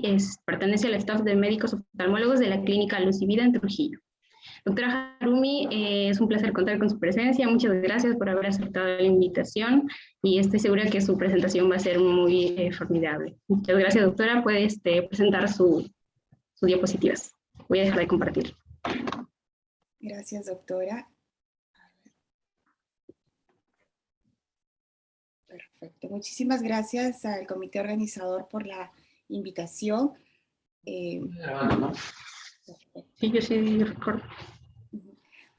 y pertenece al staff de médicos oftalmólogos de la Clínica Luz y Vida en Trujillo. Doctora Harumi, es un placer contar con su presencia. Muchas gracias por haber aceptado la invitación y estoy segura que su presentación va a ser muy formidable. Muchas gracias, doctora. Puede presentar sus diapositivas. Voy a dejar de compartir. Gracias, doctora. Perfecto. Muchísimas gracias al comité organizador por la invitación. Grabando, ¿no? Sí, yo sí recuerdo.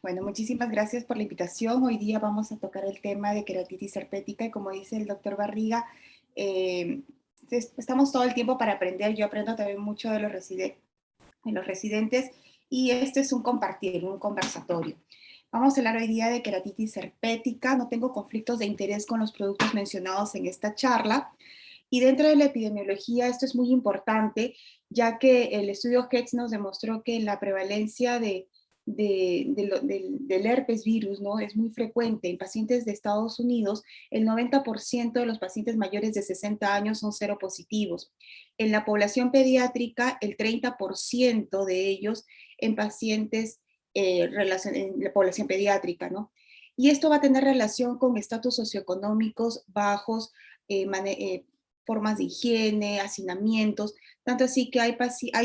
Bueno, muchísimas gracias por la invitación. Hoy día vamos a tocar el tema de queratitis herpética y como dice el doctor Barriga, estamos todo el tiempo para aprender. Yo aprendo también mucho de los residentes y este es un compartir, un conversatorio. Vamos a hablar hoy día de queratitis herpética. No tengo conflictos de interés con los productos mencionados en esta charla. Y dentro de la epidemiología esto es muy importante, ya que el estudio HEX nos demostró que la prevalencia del herpes virus, ¿no?, es muy frecuente en pacientes de Estados Unidos. El 90% de los pacientes mayores de 60 años son seropositivos. En la población pediátrica, el 30% de ellos en pacientes en la población pediátrica, Y esto va a tener relación con estatus socioeconómicos bajos, formas de higiene, hacinamientos, tanto así que hay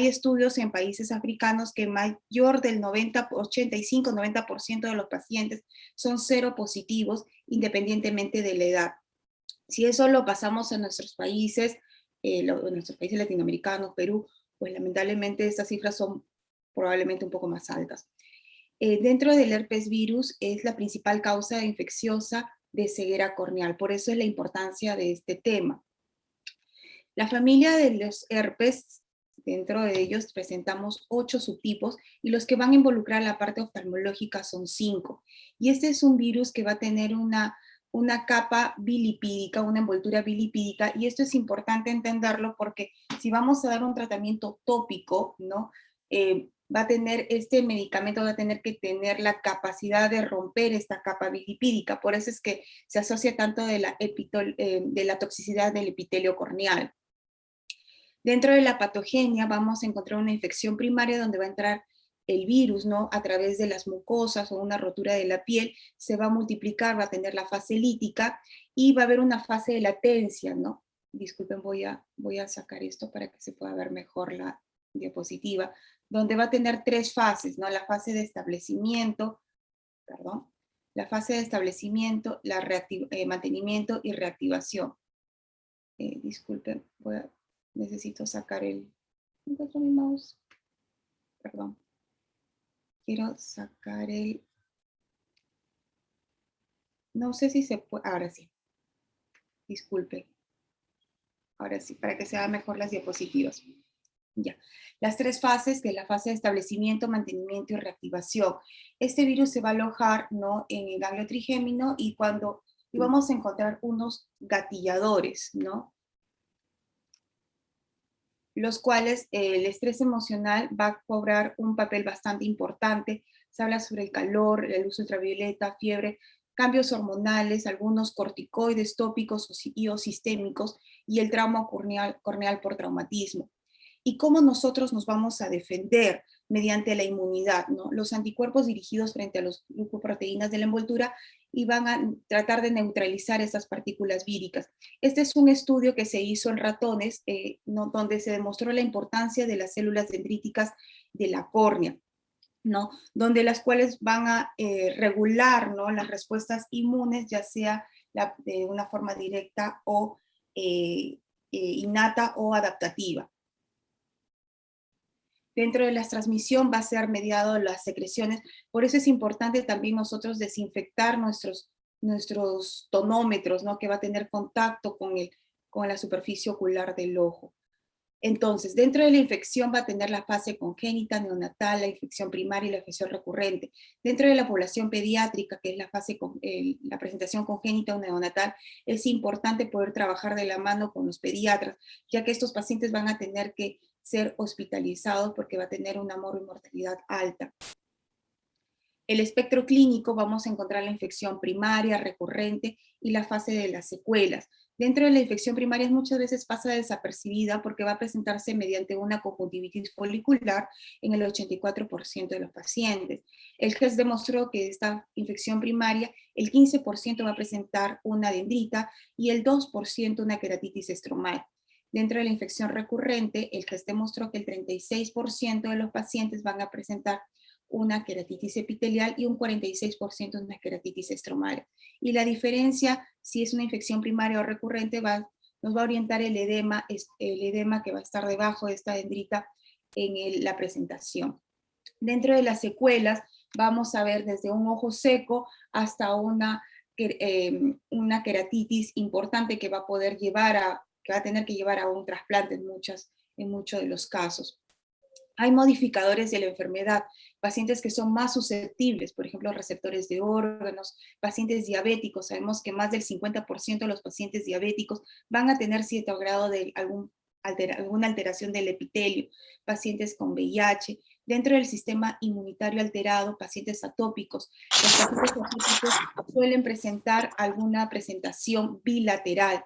estudios en países africanos que mayor del 85-90% de los pacientes son seropositivos independientemente de la edad. Si eso lo pasamos en nuestros países, latinoamericanos, Perú, pues lamentablemente estas cifras son probablemente un poco más altas. Dentro del herpes virus es la principal causa infecciosa de ceguera corneal, por eso es la importancia de este tema. La familia de los herpes, dentro de ellos presentamos 8 subtipos y los que van a involucrar la parte oftalmológica son 5. Y este es un virus que va a tener una capa bilipídica, una envoltura bilipídica, y esto es importante entenderlo porque si vamos a dar un tratamiento tópico, ¿no?, va a tener, este medicamento va a tener que tener la capacidad de romper esta capa bilipídica, por eso es que se asocia tanto de la toxicidad del epitelio corneal. Dentro de la patogenia vamos a encontrar una infección primaria donde va a entrar el virus, ¿no?, a través de las mucosas o una rotura de la piel, se va a multiplicar, va a tener la fase lítica y va a haber una fase de latencia, ¿no? Disculpen, voy a sacar esto para que se pueda ver mejor la diapositiva, donde va a tener 3 fases, ¿no? La fase de establecimiento, mantenimiento y reactivación. Disculpen, necesito sacar no encuentro mi mouse. Perdón. Quiero sacar no sé si se puede, ahora sí. Disculpe. Ahora sí, para que se vean mejor las diapositivas. Ya. Las 3 fases, que es la fase de establecimiento, mantenimiento y reactivación. Este virus se va a alojar, ¿no?, en el ganglio trigémino y vamos a encontrar unos gatilladores, ¿no?, los cuales el estrés emocional va a cobrar un papel bastante importante. Se habla sobre el calor, la luz ultravioleta, fiebre, cambios hormonales, algunos corticoides tópicos o sistémicos y el trauma corneal por traumatismo. ¿Y cómo nosotros nos vamos a defender? Mediante la inmunidad, ¿no? Los anticuerpos dirigidos frente a los glucoproteínas de la envoltura y van a tratar de neutralizar esas partículas víricas. Este es un estudio que se hizo en ratones, ¿no?, donde se demostró la importancia de las células dendríticas de la córnea, ¿no?, donde las cuales van a regular, ¿no?, las respuestas inmunes, ya sea de una forma directa o innata o adaptativa. Dentro de la transmisión va a ser mediado las secreciones, por eso es importante también nosotros desinfectar nuestros tonómetros, ¿no?, que va a tener contacto con la superficie ocular del ojo. Entonces, dentro de la infección va a tener la fase congénita, neonatal, la infección primaria y la infección recurrente. Dentro de la población pediátrica, que es la presentación congénita o neonatal, es importante poder trabajar de la mano con los pediatras, ya que estos pacientes van a tener que ser hospitalizados porque va a tener una mortalidad alta. El espectro clínico vamos a encontrar la infección primaria, recurrente y la fase de las secuelas. Dentro de la infección primaria muchas veces pasa desapercibida porque va a presentarse mediante una conjuntivitis folicular en el 84% de los pacientes. El GES demostró que esta infección primaria, el 15% va a presentar una dendrita y el 2% una queratitis estromal. Dentro de la infección recurrente, el GES demostró que el 36% de los pacientes van a presentar una queratitis epitelial y un 46% una queratitis estromal. Y la diferencia, si es una infección primaria o recurrente, nos va a orientar el edema que va a estar debajo de esta dendrita en la presentación. Dentro de las secuelas, vamos a ver desde un ojo seco hasta una queratitis importante que va a tener que llevar a un trasplante en muchos de los casos. Hay modificadores de la enfermedad, pacientes que son más susceptibles, por ejemplo, receptores de órganos, pacientes diabéticos, sabemos que más del 50% de los pacientes diabéticos van a tener cierto grado de alguna alteración del epitelio, pacientes con VIH, dentro del sistema inmunitario alterado, pacientes atópicos. Los pacientes atópicos suelen presentar alguna presentación bilateral.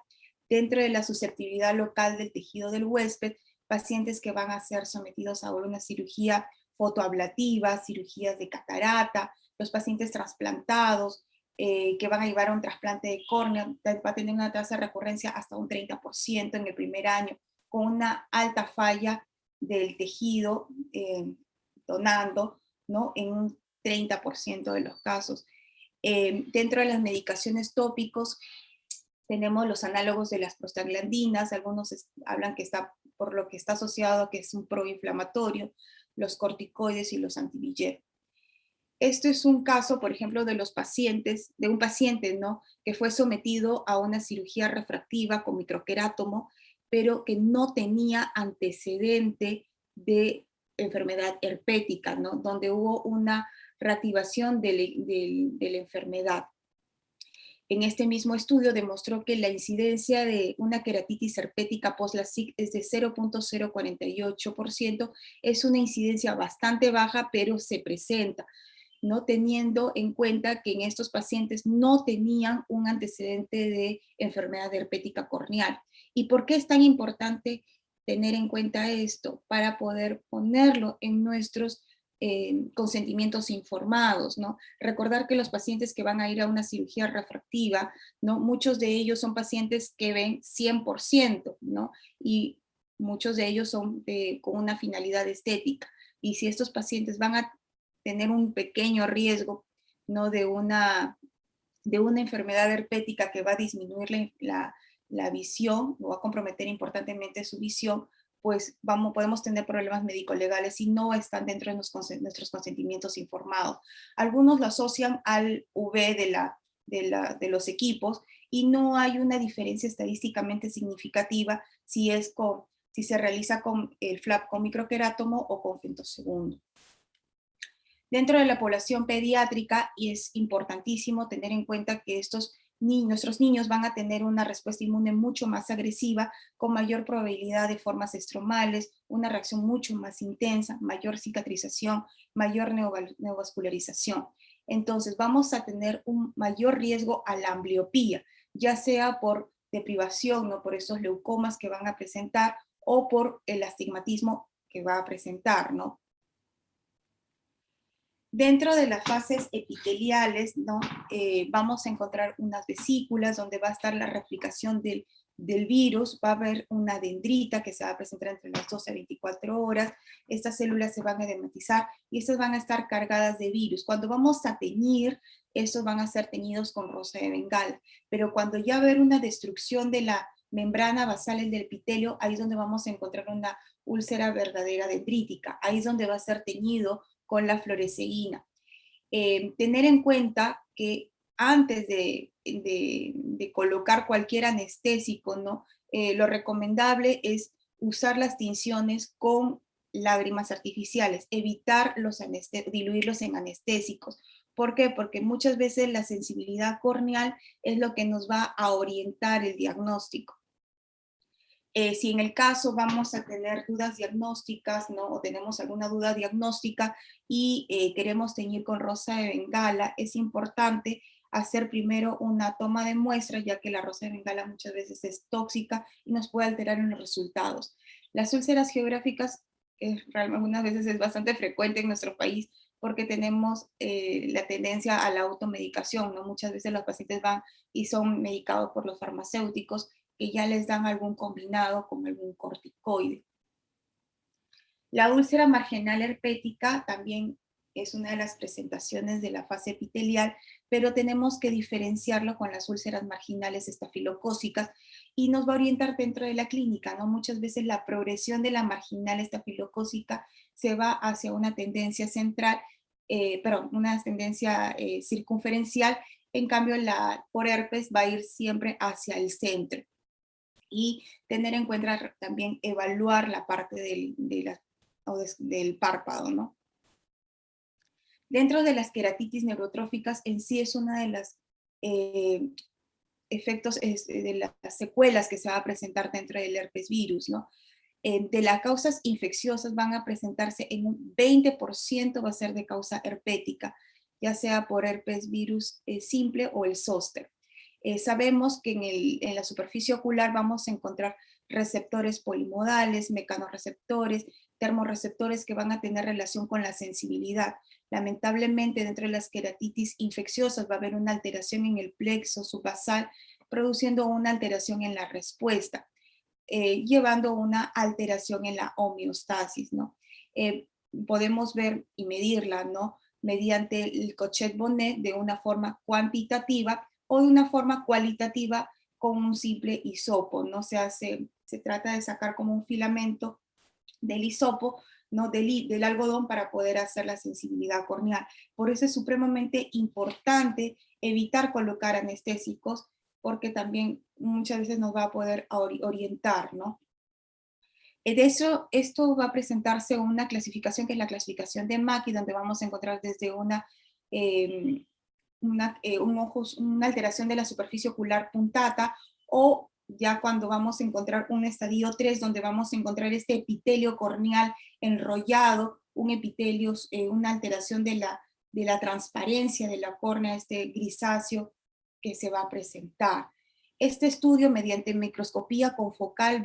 Dentro de la susceptibilidad local del tejido del huésped, pacientes que van a ser sometidos a una cirugía fotoablativa, cirugías de catarata, los pacientes trasplantados, que van a llevar a un trasplante de córnea, va a tener una tasa de recurrencia hasta un 30% en el primer año, con una alta falla del tejido donando, ¿no? En un 30% de los casos. Dentro de las medicaciones tópicos, tenemos los análogos de las prostaglandinas, algunos hablan que está, por lo que está asociado a que es un proinflamatorio, los corticoides y los anti-VEGF. Esto es un caso, por ejemplo, de un paciente, ¿no? Que fue sometido a una cirugía refractiva con microquerátomo, pero que no tenía antecedente de enfermedad herpética, ¿no? Donde hubo una reactivación de la enfermedad. En este mismo estudio demostró que la incidencia de una queratitis herpética post-LASIK es de 0.048%. Es una incidencia bastante baja, pero se presenta, ¿no? Teniendo en cuenta que en estos pacientes no tenían un antecedente de enfermedad herpética corneal. ¿Y por qué es tan importante tener en cuenta esto? Para poder ponerlo en nuestros consentimientos informados, ¿no? Recordar que los pacientes que van a ir a una cirugía refractiva, ¿no? Muchos de ellos son pacientes que ven 100%, ¿no? Y muchos de ellos son con una finalidad estética. Y si estos pacientes van a tener un pequeño riesgo, ¿no? de una enfermedad herpética que va a disminuir la visión, o va a comprometer importantemente su visión, pues podemos tener problemas médico-legales si no están dentro de nuestros consentimientos informados. Algunos lo asocian al V de los equipos y no hay una diferencia estadísticamente significativa si se realiza con el flap con microquerátomo o con femtosegundo. Dentro de la población pediátrica, y es importantísimo tener en cuenta que nuestros niños van a tener una respuesta inmune mucho más agresiva, con mayor probabilidad de formas estromales, una reacción mucho más intensa, mayor cicatrización, mayor neovascularización. Entonces vamos a tener un mayor riesgo a la ambliopía, ya sea por deprivación, ¿no? Por esos leucomas que van a presentar o por el astigmatismo que va a presentar, ¿no? Dentro de las fases epiteliales, ¿no? Vamos a encontrar unas vesículas donde va a estar la replicación del virus, va a haber una dendrita que se va a presentar entre las 12 a 24 horas, estas células se van a edematizar y estas van a estar cargadas de virus. Cuando vamos a teñir, estos van a ser teñidos con rosa de Bengala, pero cuando ya va a haber una destrucción de la membrana basal del epitelio, ahí es donde vamos a encontrar una úlcera verdadera dendrítica, ahí es donde va a ser teñido con la fluoresceína. Tener en cuenta que antes de colocar cualquier anestésico, ¿no? Lo recomendable es usar las tinciones con lágrimas artificiales, evitar diluirlos en anestésicos. ¿Por qué? Porque muchas veces la sensibilidad corneal es lo que nos va a orientar el diagnóstico. Si en el caso vamos a tener dudas diagnósticas, ¿no? O tenemos alguna duda diagnóstica y queremos teñir con rosa de Bengala, es importante hacer primero una toma de muestra, ya que la rosa de Bengala muchas veces es tóxica y nos puede alterar en los resultados. Las úlceras geográficas, algunas veces es bastante frecuente en nuestro país porque tenemos la tendencia a la automedicación, ¿no? Muchas veces los pacientes van y son medicados por los farmacéuticos que ya les dan algún combinado con algún corticoide. La úlcera marginal herpética también es una de las presentaciones de la fase epitelial, pero tenemos que diferenciarlo con las úlceras marginales estafilocócicas y nos va a orientar dentro de la clínica, ¿no? Muchas veces la progresión de la marginal estafilocócica se va hacia una tendencia central, una tendencia circunferencial, en cambio la por herpes va a ir siempre hacia el centro. Y tener en cuenta también evaluar la parte del párpado, ¿no? Dentro de las queratitis neurotróficas en sí es una de las efectos, de las secuelas que se va a presentar dentro del herpes virus, ¿no? De las causas infecciosas van a presentarse en un 20% va a ser de causa herpética, ya sea por herpes virus simple o el zóster. Sabemos que en la superficie ocular vamos a encontrar receptores polimodales, mecanorreceptores, termorreceptores que van a tener relación con la sensibilidad. Lamentablemente, dentro de las queratitis infecciosas va a haber una alteración en el plexo subbasal, produciendo una alteración en la respuesta, llevando una alteración en la homeostasis, ¿no? Podemos ver y medirla, ¿no? Mediante el Cochet-Bonnet de una forma cuantitativa o de una forma cualitativa con un simple hisopo, ¿no? Se trata de sacar como un filamento del hisopo, ¿no? Del algodón para poder hacer la sensibilidad corneal. Por eso es supremamente importante evitar colocar anestésicos, porque también muchas veces nos va a poder orientar, ¿no? De eso, esto va a presentarse una clasificación que es la clasificación de Mackie, donde vamos a encontrar desde una alteración de la superficie ocular puntata, o ya cuando vamos a encontrar un estadio 3, donde vamos a encontrar este epitelio corneal enrollado, un epitelio, una alteración de la transparencia de la córnea, este grisáceo que se va a presentar. Este estudio, mediante microscopía confocal,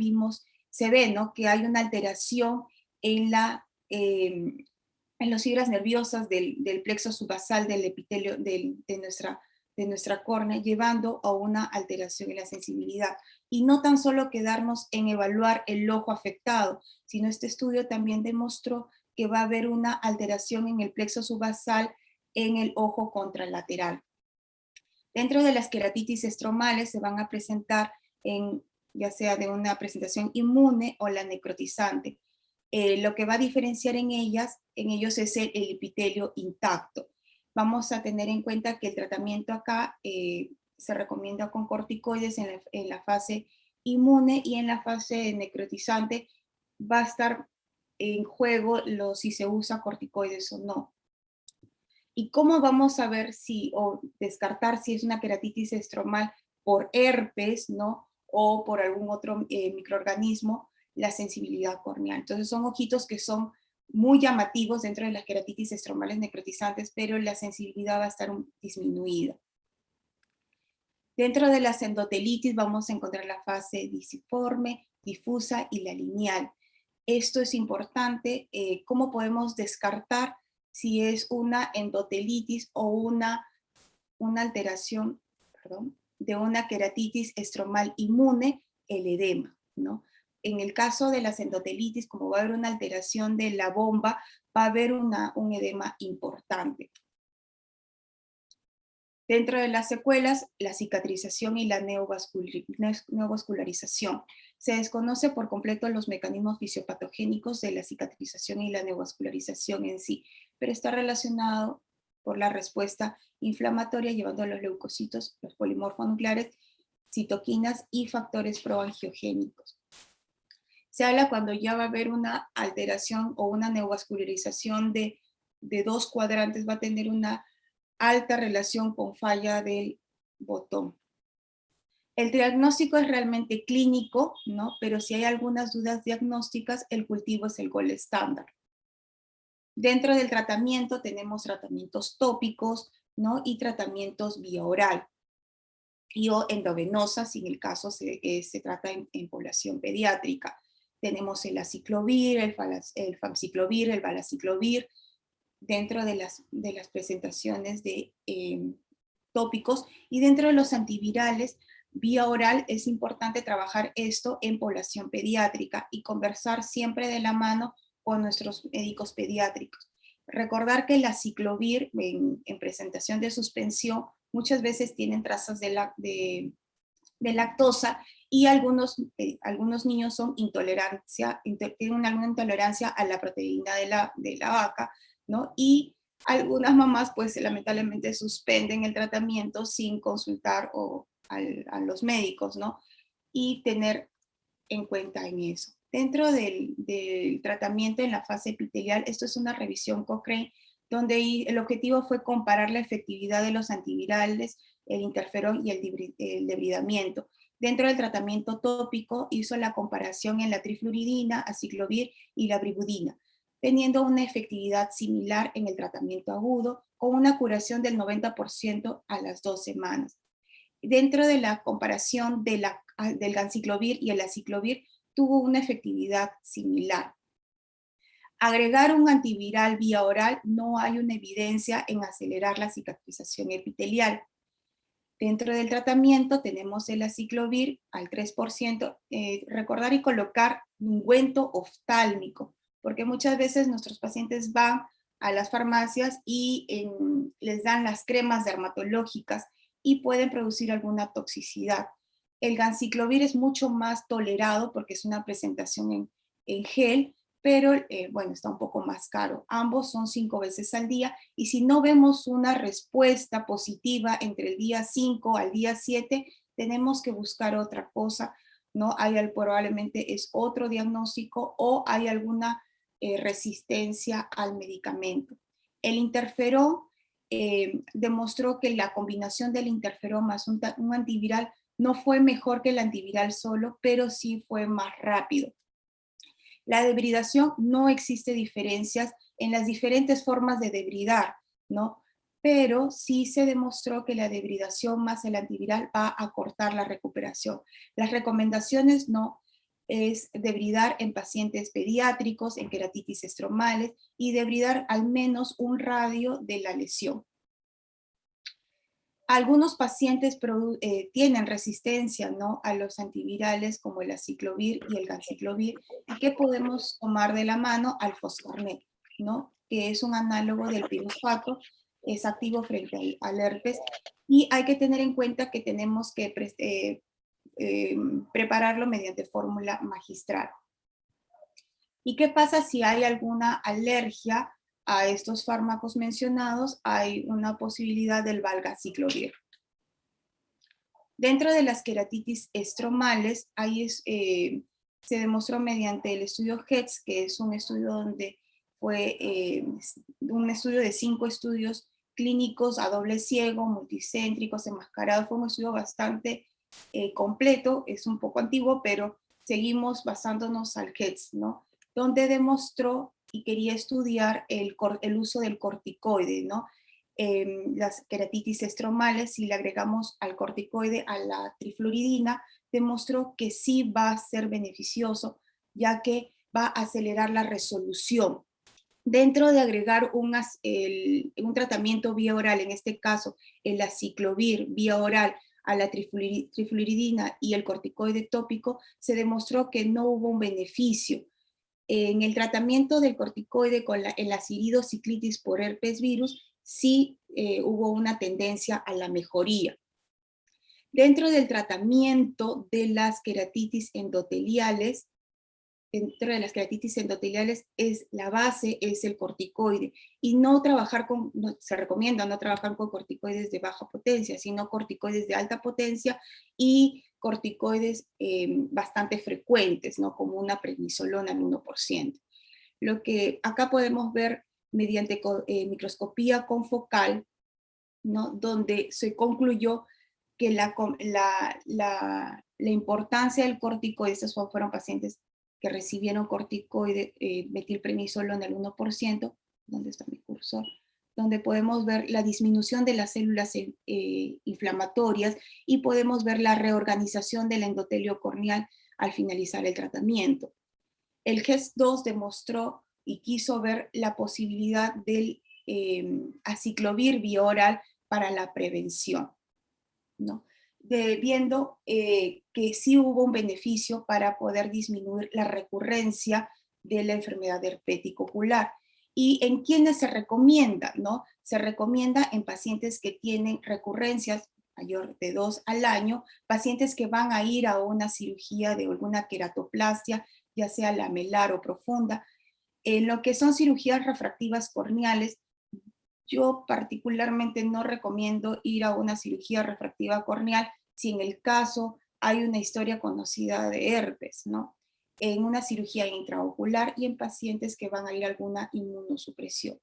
se ve, ¿no?, que hay una alteración en las fibras nerviosas del plexo subbasal del epitelio de nuestra córnea, llevando a una alteración en la sensibilidad. Y no tan solo quedarnos en evaluar el ojo afectado, sino este estudio también demostró que va a haber una alteración en el plexo subbasal en el ojo contralateral. Dentro de las queratitis estromales se van a presentar ya sea de una presentación inmune o la necrotizante. Lo que va a diferenciar en ellos es el epitelio intacto. Vamos a tener en cuenta que el tratamiento acá se recomienda con corticoides en la fase inmune, y en la fase necrotizante va a estar en juego si se usa corticoides o no. ¿Y cómo vamos a ver o descartar si es una queratitis estromal por herpes, ¿no?, o por algún otro microorganismo? La sensibilidad corneal. Entonces son ojitos que son muy llamativos dentro de las queratitis estromales necrotizantes, pero la sensibilidad va a estar disminuida. Dentro de las endotelitis vamos a encontrar la fase disiforme, difusa y la lineal. Esto es importante. ¿Cómo podemos descartar si es una endotelitis o una alteración, de una queratitis estromal inmune? El edema, ¿no? En el caso de las endotelitis, como va a haber una alteración de la bomba, va a haber un edema importante. Dentro de las secuelas, la cicatrización y la neovascularización. Se desconoce por completo los mecanismos fisiopatogénicos de la cicatrización y la neovascularización en sí, pero está relacionado por la respuesta inflamatoria, llevando a los leucocitos, los polimorfonucleares, citoquinas y factores proangiogénicos. Se habla cuando ya va a haber una alteración o una neovascularización de 2 cuadrantes, va a tener una alta relación con falla del botón. El diagnóstico es realmente clínico, ¿no? Pero si hay algunas dudas diagnósticas, el cultivo es el gold estándar. Dentro del tratamiento tenemos tratamientos tópicos, ¿no? Y tratamientos vía oral y o endovenosa, si en el caso se trata en población pediátrica. Tenemos el aciclovir, el famciclovir, el valaciclovir, dentro de las presentaciones de tópicos, y dentro de los antivirales, vía oral, es importante trabajar esto en población pediátrica y conversar siempre de la mano con nuestros médicos pediátricos. Recordar que el aciclovir en presentación de suspensión muchas veces tienen trazas de lactosa, y algunos niños tienen alguna intolerancia a la proteína de la vaca, ¿no? Y algunas mamás pues lamentablemente suspenden el tratamiento sin consultar a los médicos, ¿no? Y tener en cuenta en eso. Dentro del tratamiento en la fase epitelial, esto es una revisión Cochrane, donde el objetivo fue comparar la efectividad de los antivirales, el interferón y el debridamiento. Dentro del tratamiento tópico hizo la comparación en la trifluoridina, aciclovir y la bribudina, teniendo una efectividad similar en el tratamiento agudo, con una curación del 90% a las 2 semanas. Dentro de la comparación del ganciclovir y el aciclovir, tuvo una efectividad similar. Agregar un antiviral vía oral, no hay una evidencia en acelerar la cicatrización epitelial. Dentro del tratamiento tenemos el aciclovir al 3%, recordar y colocar ungüento oftálmico, porque muchas veces nuestros pacientes van a las farmacias y les dan las cremas dermatológicas y pueden producir alguna toxicidad. El ganciclovir es mucho más tolerado porque es una presentación en gel, pero bueno, está un poco más caro. Ambos son 5 veces al día, y si no vemos una respuesta positiva entre el día 5 al día 7, tenemos que buscar otra cosa, ¿no? Probablemente es otro diagnóstico o hay alguna resistencia al medicamento. El interferón demostró que la combinación del interferón más un antiviral no fue mejor que el antiviral solo, pero sí fue más rápido. La debridación, no existe diferencias en las diferentes formas de debridar, ¿no? Pero sí se demostró que la debridación más el antiviral va a acortar la recuperación. Las recomendaciones no es debridar en pacientes pediátricos, en queratitis estromales, y debridar al menos un radio de la lesión. Algunos pacientes tienen resistencia, ¿no?, a los antivirales como el aciclovir y el ganciclovir, y que podemos tomar de la mano al foscarnet, ¿no?, que es un análogo del pirosfato, es activo frente al herpes, y hay que tener en cuenta que tenemos que prepararlo mediante fórmula magistral. ¿Y qué pasa si hay alguna alergia a estos fármacos mencionados? Hay una posibilidad del valgaciclovir. Dentro de las queratitis estromales, se demostró mediante el estudio HETS, que es un estudio donde fue un estudio de 5 estudios clínicos a doble ciego, multicéntricos, enmascarados. Fue un estudio bastante completo, es un poco antiguo, pero seguimos basándonos al HETS, ¿no?, donde demostró y quería estudiar el uso del corticoide, ¿no? Las queratitis estromales, si le agregamos al corticoide a la trifluoridina, demostró que sí va a ser beneficioso, ya que va a acelerar la resolución. Dentro de agregar un tratamiento vía oral, en este caso el aciclovir vía oral a la trifluoridina y el corticoide tópico, se demostró que no hubo un beneficio. En el tratamiento del corticoide con el acidociclitis por herpes virus, sí hubo una tendencia a la mejoría. Dentro del tratamiento de las queratitis endoteliales, la base es el corticoide, y se recomienda no trabajar con corticoides de baja potencia, sino corticoides de alta potencia y corticoides bastante frecuentes, ¿no?, como una prednisolona al 1%. Lo que acá podemos ver mediante microscopía confocal, ¿no?, donde se concluyó que la importancia del corticoide, estos fueron pacientes que recibieron corticoide, metilprednisolo en el 1%, ¿dónde está mi cursor? Donde podemos ver la disminución de las células inflamatorias y podemos ver la reorganización del endotelio corneal al finalizar el tratamiento. El GES-2 demostró y quiso ver la posibilidad del aciclovir vía oral para la prevención, ¿no? Viendo que sí hubo un beneficio para poder disminuir la recurrencia de la enfermedad herpética ocular. ¿Y en quiénes se recomienda? ¿No? Se recomienda en pacientes que tienen recurrencias mayor de 2 al año, pacientes que van a ir a una cirugía de alguna queratoplastia, ya sea lamelar o profunda. En lo que son cirugías refractivas corneales, yo particularmente no recomiendo ir a una cirugía refractiva corneal si en el caso hay una historia conocida de herpes, ¿no? En una cirugía intraocular y en pacientes que van a ir a alguna inmunosupresión.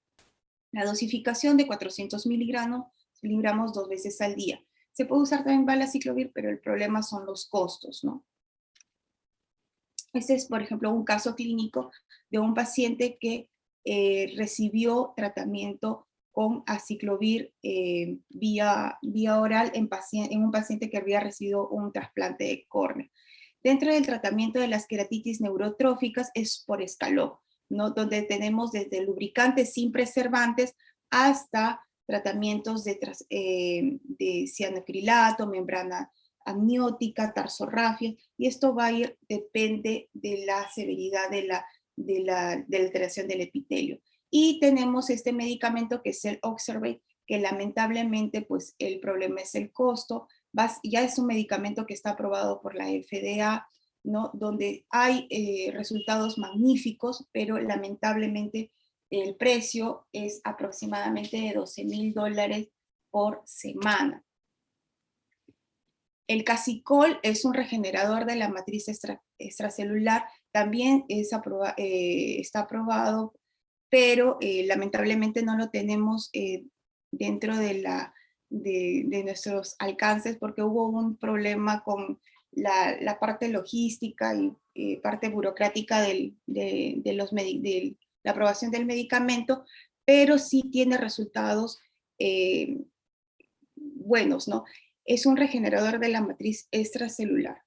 La dosificación de 400 miligramos 2 veces al día. Se puede usar también valaciclovir, pero el problema son los costos, ¿no? Este es, por ejemplo, un caso clínico de un paciente que recibió tratamiento con aciclovir vía oral en un paciente que había recibido un trasplante de córnea. Dentro del tratamiento de las queratitis neurotróficas es por escalón, ¿no? Donde tenemos desde lubricantes sin preservantes hasta tratamientos de cianocrilato, membrana amniótica, tarsorrafia, y esto va a ir, depende de la severidad de la alteración del epitelio. Y tenemos este medicamento que es el Oxervate, que lamentablemente pues el problema es el costo, ya es un medicamento que está aprobado por la FDA, ¿no? Donde hay resultados magníficos, pero lamentablemente el precio es aproximadamente de $12,000 por semana. El casicol es un regenerador de la matriz extracelular, también está aprobado, pero lamentablemente no lo tenemos dentro de nuestros alcances porque hubo un problema con la parte logística y parte burocrática de la aprobación del medicamento, pero sí tiene resultados buenos, ¿no? Es un regenerador de la matriz extracelular.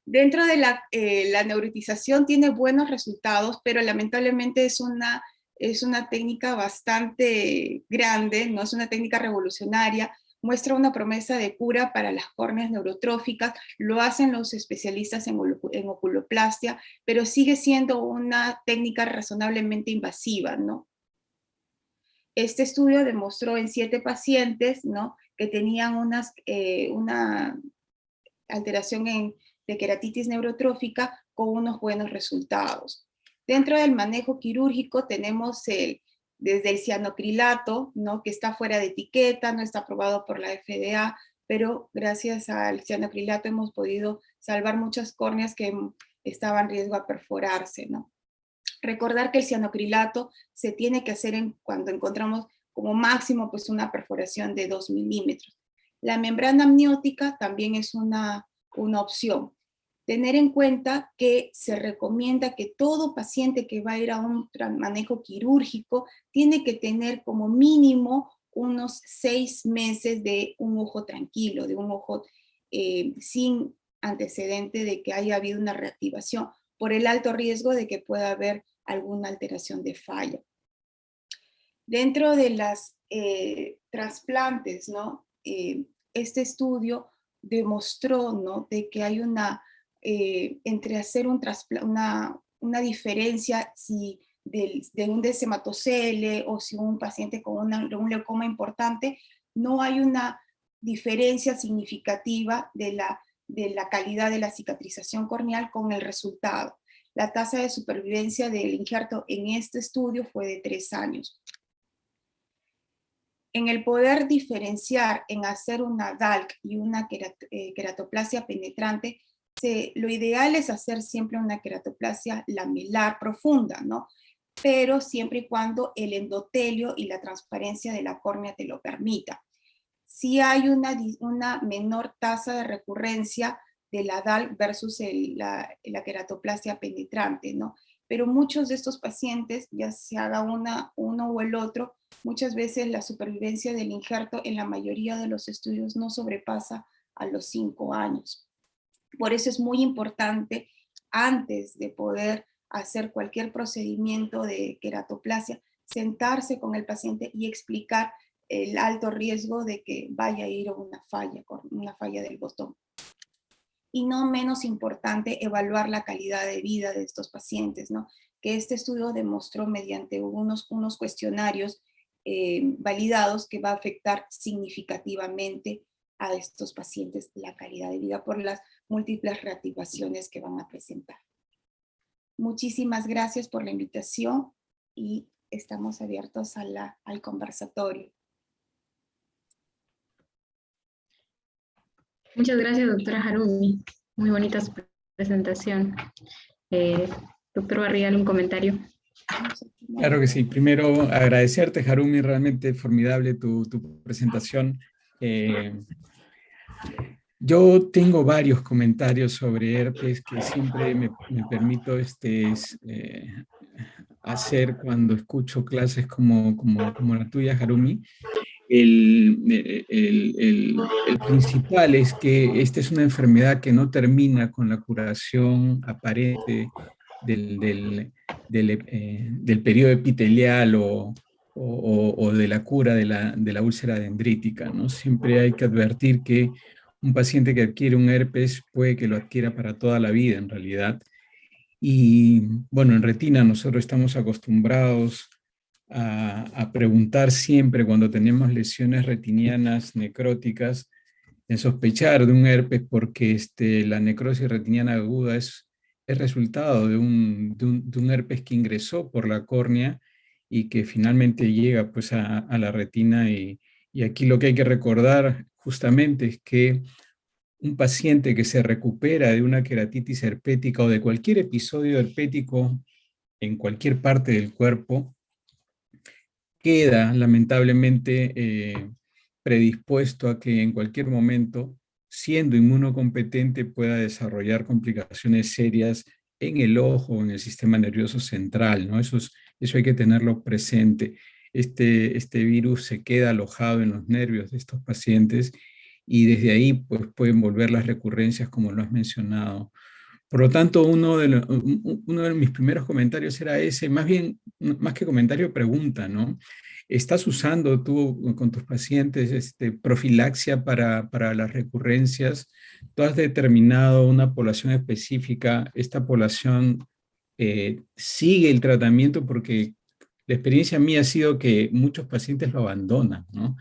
Dentro de la neurotización tiene buenos resultados, pero lamentablemente es una técnica bastante grande, no es una técnica revolucionaria, muestra una promesa de cura para las córneas neurotróficas, lo hacen los especialistas en oculoplastia, pero sigue siendo una técnica razonablemente invasiva, ¿no? Este estudio demostró en 7 pacientes, ¿no?, que tenían una alteración de queratitis neurotrófica con unos buenos resultados. Dentro del manejo quirúrgico tenemos desde el cianocrilato, ¿no?, que está fuera de etiqueta, no está aprobado por la FDA, pero gracias al cianocrilato hemos podido salvar muchas córneas que estaban en riesgo a perforarse, ¿no? Recordar que el cianocrilato se tiene que hacer cuando encontramos como máximo pues una perforación de 2 milímetros. La membrana amniótica también es una opción. Tener en cuenta que se recomienda que todo paciente que va a ir a un manejo quirúrgico tiene que tener como mínimo unos 6 meses de un ojo tranquilo, de un ojo sin antecedente de que haya habido una reactivación, por el alto riesgo de que pueda haber alguna alteración de falla. Dentro de las trasplantes, ¿no? Este estudio demostró, ¿no?, de que hay entre hacer una diferencia si de un deshematocele o si un paciente con un leucoma importante, no hay una diferencia significativa de la calidad de la cicatrización corneal con el resultado. La tasa de supervivencia del injerto en este estudio fue de 3 años. En el poder diferenciar en hacer una DALC y una queratoplasia penetrante, lo ideal es hacer siempre una queratoplasia lamelar profunda, ¿no? Pero siempre y cuando el endotelio y la transparencia de la córnea te lo permita. sí hay una menor tasa de recurrencia de la DALK versus la queratoplasia penetrante, ¿no? Pero muchos de estos pacientes, ya se haga uno o el otro, muchas veces la supervivencia del injerto en la mayoría de los estudios no sobrepasa a los 5 años. Por eso es muy importante, antes de poder hacer cualquier procedimiento de queratoplasia, sentarse con el paciente y explicar el alto riesgo de que vaya a ir a una falla del botón. Y no menos importante, evaluar la calidad de vida de estos pacientes, ¿no? Que este estudio demostró mediante unos cuestionarios validados que va a afectar significativamente a estos pacientes la calidad de vida por las múltiples reactivaciones que van a presentar. Muchísimas gracias por la invitación y estamos abiertos al conversatorio. Muchas gracias, doctora Harumi. Muy bonita su presentación. Doctor Barrial, un comentario. Claro que sí. Primero, agradecerte, Harumi, realmente formidable tu presentación. Yo tengo varios comentarios sobre herpes que siempre me permito hacer cuando escucho clases como la tuya, Harumi. El principal es que esta es una enfermedad que no termina con la curación aparente del periodo epitelial o de la cura de la úlcera dendrítica, ¿no? Siempre hay que advertir que un paciente que adquiere un herpes puede que lo adquiera para toda la vida, en realidad. Y bueno, en retina nosotros estamos acostumbrados a preguntar siempre cuando tenemos lesiones retinianas necróticas, en sospechar de un herpes porque la necrosis retiniana aguda es resultado de un herpes que ingresó por la córnea y que finalmente llega pues a la retina. Y aquí lo que hay que recordar justamente es que un paciente que se recupera de una queratitis herpética o de cualquier episodio herpético en cualquier parte del cuerpo, queda lamentablemente predispuesto a que en cualquier momento, siendo inmunocompetente, pueda desarrollar complicaciones serias en el ojo o en el sistema nervioso central, ¿no? Eso hay que tenerlo presente. Este virus se queda alojado en los nervios de estos pacientes y desde ahí pues, pueden volver las recurrencias como lo has mencionado. Por lo tanto, uno de mis primeros comentarios era ese, más bien, más que comentario, pregunta, ¿no? ¿Estás usando tú con tus pacientes profilaxia para las recurrencias? ¿Tú has determinado una población específica? ¿Esta población sigue el tratamiento? Porque la experiencia mía ha sido que muchos pacientes lo abandonan, ¿no?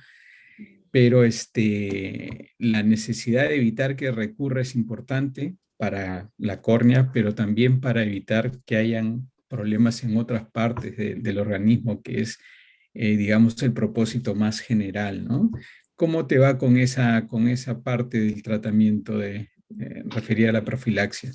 Pero la necesidad de evitar que recurra es importante para la córnea, pero también para evitar que hayan problemas en otras partes del organismo, que es, digamos, el propósito más general, ¿no? ¿Cómo te va con esa parte del tratamiento referida a la profilaxia?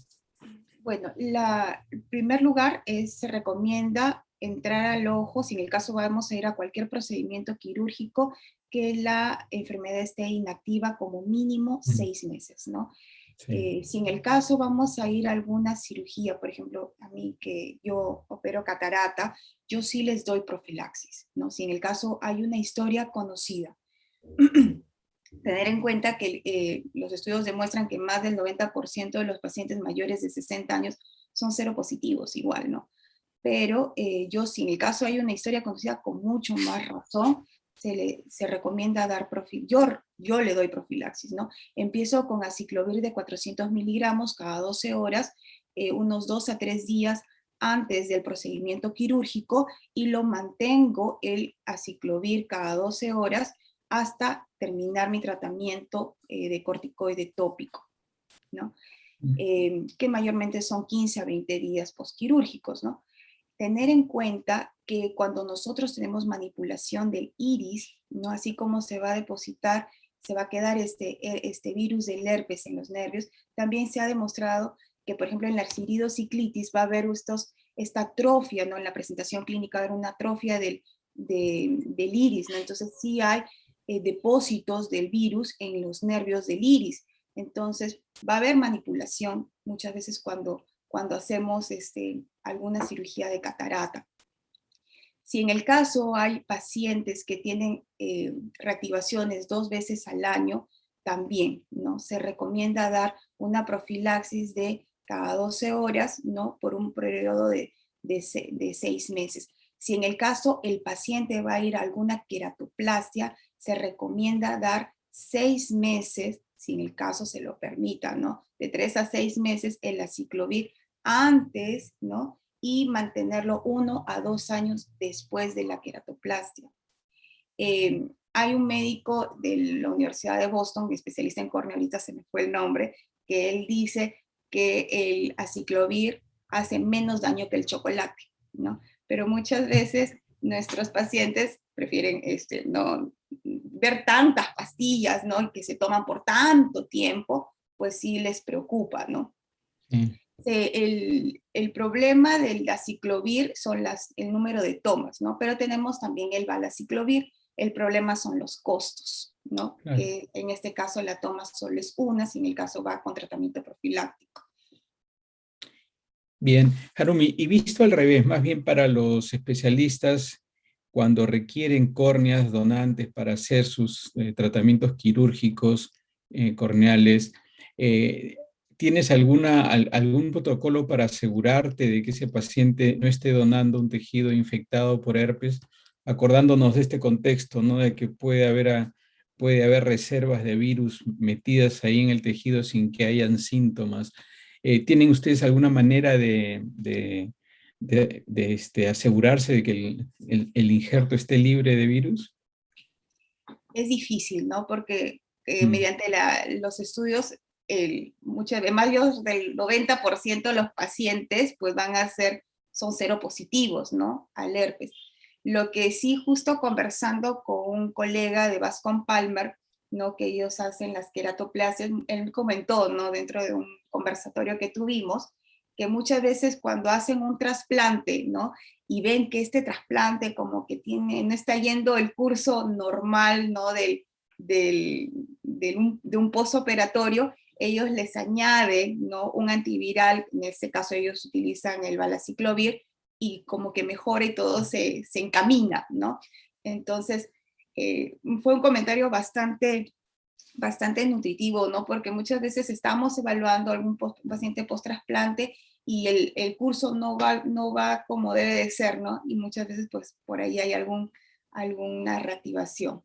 Bueno, en primer lugar, se recomienda entrar al ojo, si en el caso vamos a ir a cualquier procedimiento quirúrgico, que la enfermedad esté inactiva como mínimo 6 meses, ¿no? Sí. Si en el caso vamos a ir a alguna cirugía, por ejemplo, a mí que yo opero catarata, yo sí les doy profilaxis, ¿no? Si en el caso hay una historia conocida. Tener en cuenta que los estudios demuestran que más del 90% de los pacientes mayores de 60 años son seropositivos igual, ¿no? Pero yo, si en el caso hay una historia conocida, con mucho más razón, se recomienda dar yo le doy profilaxis, ¿no? Empiezo con aciclovir de 400 miligramos cada 12 horas, unos 2 a 3 días antes del procedimiento quirúrgico, y lo mantengo el aciclovir cada 12 horas hasta terminar mi tratamiento de corticoide tópico, ¿no? Que mayormente son 15 a 20 días postquirúrgicos, ¿no? Tener en cuenta que cuando nosotros tenemos manipulación del iris, ¿no? Así como se va a depositar, se va a quedar este virus del herpes en los nervios, también se ha demostrado que, por ejemplo, en la arteriidociclitis va a haber esta atrofia, ¿no? En la presentación clínica va a haber una atrofia del iris, ¿no? Entonces sí hay depósitos del virus en los nervios del iris. Entonces, va a haber manipulación muchas veces cuando hacemos alguna cirugía de catarata. Si en el caso hay pacientes que tienen reactivaciones 2 veces al año, también, ¿no? Se recomienda dar una profilaxis de cada 12 horas, ¿no? Por un periodo de 6 meses. Si en el caso el paciente va a ir a alguna queratoplastia, se recomienda dar 6 meses, si en el caso se lo permita, ¿no? De 3 a 6 meses el aciclovir antes, ¿no? Y mantenerlo 1 a 2 años después de la queratoplastia. Hay un médico de la Universidad de Boston, especialista en córnea, ahorita se me fue el nombre, que él dice que el aciclovir hace menos daño que el chocolate, ¿no? Pero muchas veces nuestros pacientes prefieren no ver tantas pastillas, ¿no? Que se toman por tanto tiempo, pues sí les preocupa, ¿no? Sí. El problema del aciclovir son el número de tomas, ¿no? Pero tenemos también el valaciclovir. El problema son los costos, ¿no? Claro. Que en este caso la toma solo es una, si en el caso va con tratamiento profiláctico. Bien, Harumi, y visto al revés, más bien para los especialistas, cuando requieren córneas donantes para hacer sus tratamientos quirúrgicos corneales, ¿tienes algún protocolo para asegurarte de que ese paciente no esté donando un tejido infectado por herpes? Acordándonos de este contexto, ¿no? De que puede haber reservas de virus metidas ahí en el tejido sin que hayan síntomas. ¿Tienen ustedes alguna manera de asegurarse de que el injerto esté libre de virus? Es difícil, ¿no? Porque mediante los estudios, más del 90% de los pacientes pues son seropositivos, ¿no? Al herpes. Lo que sí, justo conversando con un colega de Bascom Palmer, ¿no? Que ellos hacen las queratoplasias, él comentó, ¿no? Dentro de un conversatorio que tuvimos, que muchas veces cuando hacen un trasplante, ¿no? Y ven que este trasplante como que no está yendo el curso normal, ¿no? De un postoperatorio, ellos les añaden, ¿no? Un antiviral, en este caso ellos utilizan el valaciclovir, y como que mejora y todo se encamina, ¿no? Entonces, fue un comentario bastante nutritivo, ¿no? Porque muchas veces estamos evaluando a algún paciente post-trasplante y el curso no va como debe de ser, ¿no? Y muchas veces, pues, por ahí hay alguna reactivación.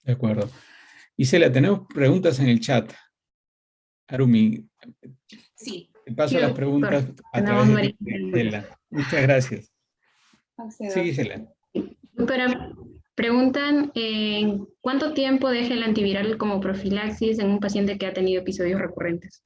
De acuerdo. Isela, tenemos preguntas en el chat. Harumi, Sí. te paso Sí, las preguntas a tenemos través de varias Isela. Muchas gracias. Sí, Isela. Doctora, preguntan ¿cuánto tiempo deja el antiviral como profilaxis en un paciente que ha tenido episodios recurrentes?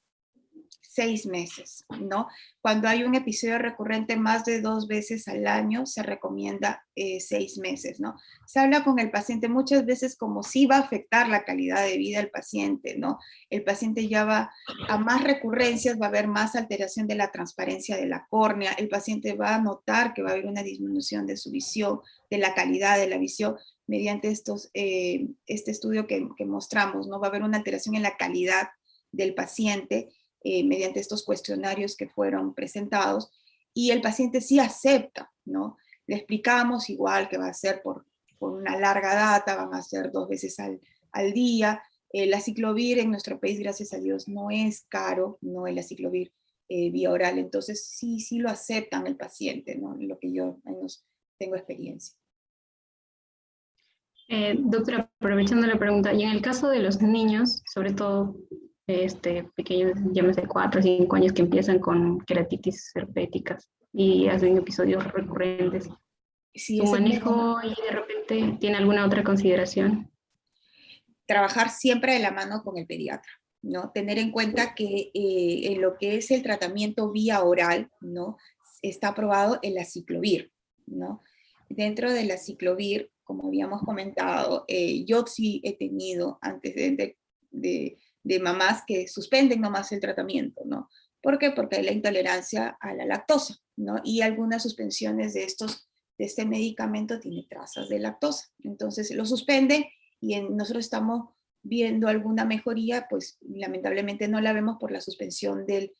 6 meses, ¿no? Cuando hay un episodio recurrente más de 2 veces al año, se recomienda 6 meses, ¿no? Se habla con el paciente muchas veces como si va a afectar la calidad de vida del paciente, ¿no? El paciente ya va a más recurrencias, va a haber más alteración de la transparencia de la córnea, el paciente va a notar que va a haber una disminución de su visión, de la calidad de la visión, mediante este estudio que mostramos, ¿no? Va a haber una alteración en la calidad del paciente, mediante estos cuestionarios que fueron presentados, y el paciente sí acepta, ¿no? Le explicamos igual que va a ser por una larga data, van a ser 2 veces al día. El aciclovir en nuestro país, gracias a Dios, no es caro, ¿no? El aciclovir vía oral, entonces sí lo aceptan el paciente, ¿no? Lo que yo tengo experiencia. Doctora, aprovechando la pregunta, y en el caso de los niños, sobre todo pequeños, llámese 4 o 5 años, que empiezan con queratitis herpéticas y hacen episodios recurrentes, Sí, ¿su manejo y de repente tiene alguna otra consideración? Trabajar siempre de la mano con el pediatra, ¿no? Tener en cuenta que en lo que es el tratamiento vía oral, ¿no? Está aprobado el aciclovir, ¿no? Dentro del aciclovir, como habíamos comentado, yo sí he tenido antecedentes de mamás que suspenden nomás el tratamiento, ¿no? ¿Por qué? Porque hay la intolerancia a la lactosa, ¿no? Y algunas suspensiones de este medicamento tiene trazas de lactosa. Entonces lo suspenden nosotros estamos viendo alguna mejoría, pues lamentablemente no la vemos por la suspensión del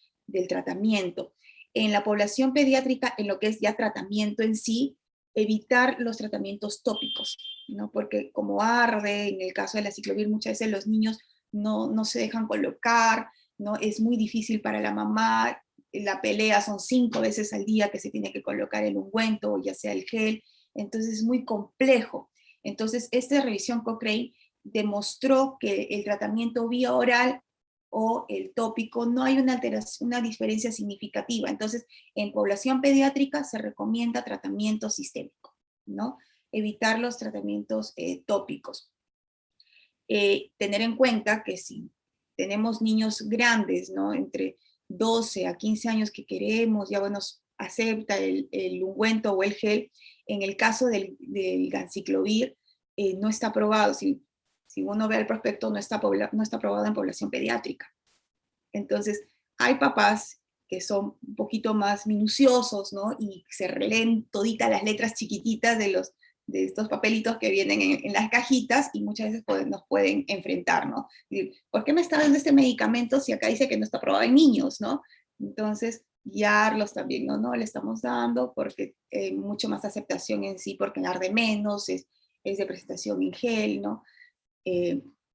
tratamiento. En la población pediátrica, en lo que es ya tratamiento en sí, evitar los tratamientos tópicos, ¿no? Porque como arde, en el caso de la ciclovir, muchas veces los niños no se dejan colocar, ¿no? Es muy difícil para la mamá, la pelea son 5 veces al día que se tiene que colocar el ungüento, ya sea el gel, entonces es muy complejo. Entonces, esta revisión Cochrane demostró que el tratamiento vía oral o el tópico no hay una alteración, una diferencia significativa. Entonces, en población pediátrica se recomienda tratamiento sistémico, ¿no? Evitar los tratamientos tópicos. Tener en cuenta que si tenemos niños grandes, ¿no? Entre 12 a 15 años que queremos, ya bueno, acepta el ungüento o el gel, en el caso del ganciclovir, no está aprobado. Si uno ve el prospecto, no está aprobado en población pediátrica. Entonces, hay papás que son un poquito más minuciosos, ¿no? Y se releen toditas las letras chiquititas de estos papelitos que vienen en las cajitas, y muchas veces nos pueden enfrentar, ¿no? ¿Por qué me está dando este medicamento si acá dice que no está aprobado en niños, ¿no? Entonces, guiarlos también, no le estamos dando porque mucho más aceptación en sí, porque arde menos, es de presentación en gel, ¿no?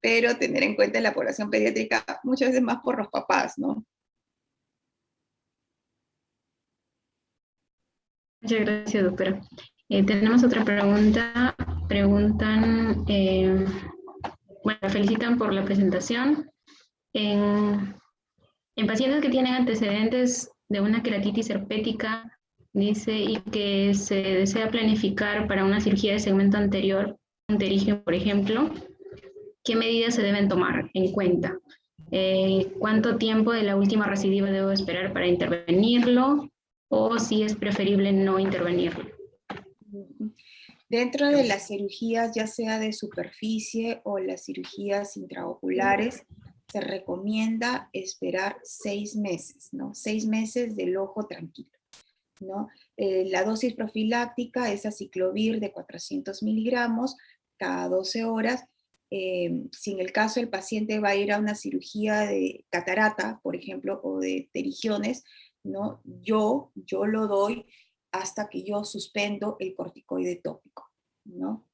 Pero tener en cuenta la población pediátrica muchas veces más por los papás, ¿no? Muchas gracias, doctora. Tenemos otra pregunta. Preguntan, bueno, felicitan por la presentación. En pacientes que tienen antecedentes de una queratitis herpética, dice, y que se desea planificar para una cirugía de segmento anterior, anterígeno, por ejemplo, ¿qué medidas se deben tomar en cuenta? ¿Cuánto tiempo de la última recidiva debo esperar para intervenirlo? ¿O si es preferible no intervenirlo? Dentro de las cirugías, ya sea de superficie o las cirugías intraoculares, se recomienda esperar 6 meses, ¿no? 6 meses del ojo tranquilo, ¿no? La dosis profiláctica es aciclovir de 400 miligramos cada 12 horas. Si en el caso el paciente va a ir a una cirugía de catarata, por ejemplo, o de pterigiones, ¿no? Yo lo doy hasta que yo suspendo el corticoide tópico, ¿no?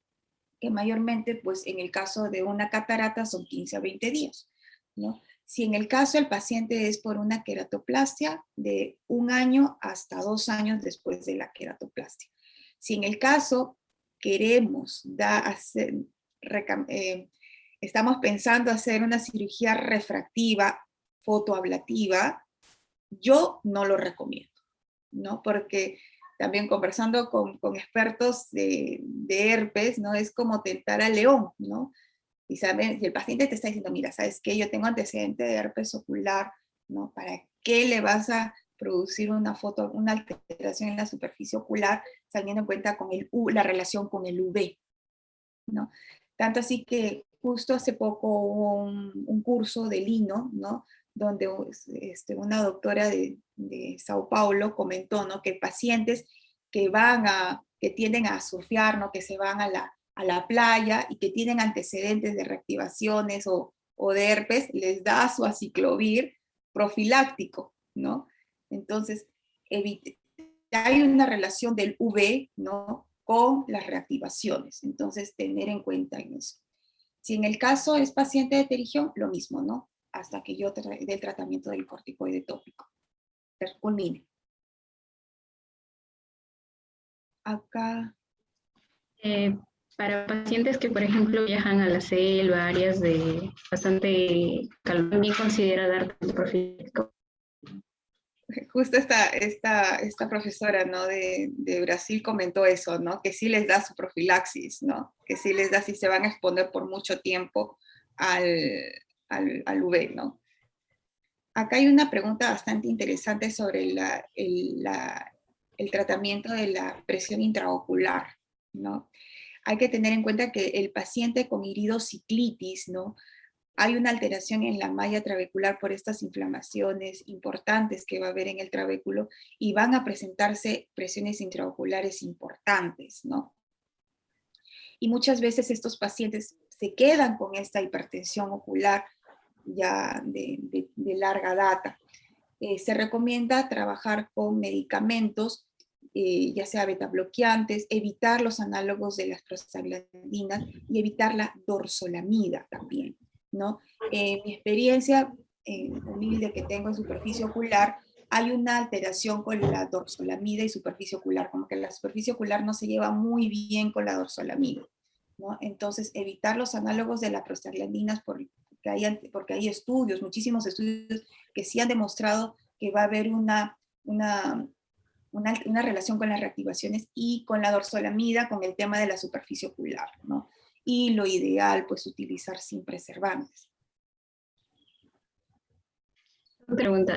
Que mayormente, pues en el caso de una catarata son 15 a 20 días, ¿no? Si en el caso el paciente es por una queratoplastia, de 1 año hasta 2 años después de la queratoplastia. Si en el caso queremos estamos pensando hacer una cirugía refractiva, fotoablativa, yo no lo recomiendo, ¿no? Porque también conversando con expertos de herpes, ¿no? Es como tentar al león, ¿no? Y el paciente te está diciendo, mira, ¿sabes qué? Yo tengo antecedente de herpes ocular, ¿no? ¿Para qué le vas a producir una alteración en la superficie ocular, teniendo en cuenta con la relación con el UV, ¿no? Tanto así que justo hace poco hubo un curso de lino, ¿no? Donde una doctora de Sao Paulo comentó, ¿no? Que pacientes que tienden a surfear, ¿no? Que se van a la playa y que tienen antecedentes de reactivaciones o de herpes, les da su aciclovir profiláctico, ¿no? Entonces, hay una relación del UV, ¿no? Con las reactivaciones. Entonces, tener en cuenta en eso. Si en el caso es paciente de pterigión, lo mismo, ¿no? Hasta que yo dé el tratamiento del corticoide tópico. Culmine. Acá. Para pacientes que, por ejemplo, viajan a la selva, áreas de bastante calor, ¿también considera dar profilacético? Justo esta profesora, ¿no? de Brasil comentó eso, ¿no? Que sí les da su profilaxis, ¿no? Que sí les da si se van a exponer por mucho tiempo al UV, ¿no? Acá hay una pregunta bastante interesante sobre el tratamiento de la presión intraocular, ¿no? Hay que tener en cuenta que el paciente con iridociclitis, ¿no? Hay una alteración en la malla trabecular por estas inflamaciones importantes que va a haber en el trabéculo y van a presentarse presiones intraoculares importantes, ¿no? Y muchas veces estos pacientes se quedan con esta hipertensión ocular ya de larga data. Se recomienda trabajar con medicamentos, ya sea betabloqueantes, evitar los análogos de las prostaglandinas y evitar la dorzolamida también, ¿no? Mi experiencia humilde que tengo en superficie ocular, hay una alteración con la dorzolamida y superficie ocular, como que la superficie ocular no se lleva muy bien con la dorzolamida, ¿no? Entonces, evitar los análogos de las prostaglandinas porque hay estudios, muchísimos estudios que sí han demostrado que va a haber una relación con las reactivaciones y con la dorzolamida, con el tema de la superficie ocular, ¿no? Y lo ideal, pues, utilizar sin preservantes. Pregunta,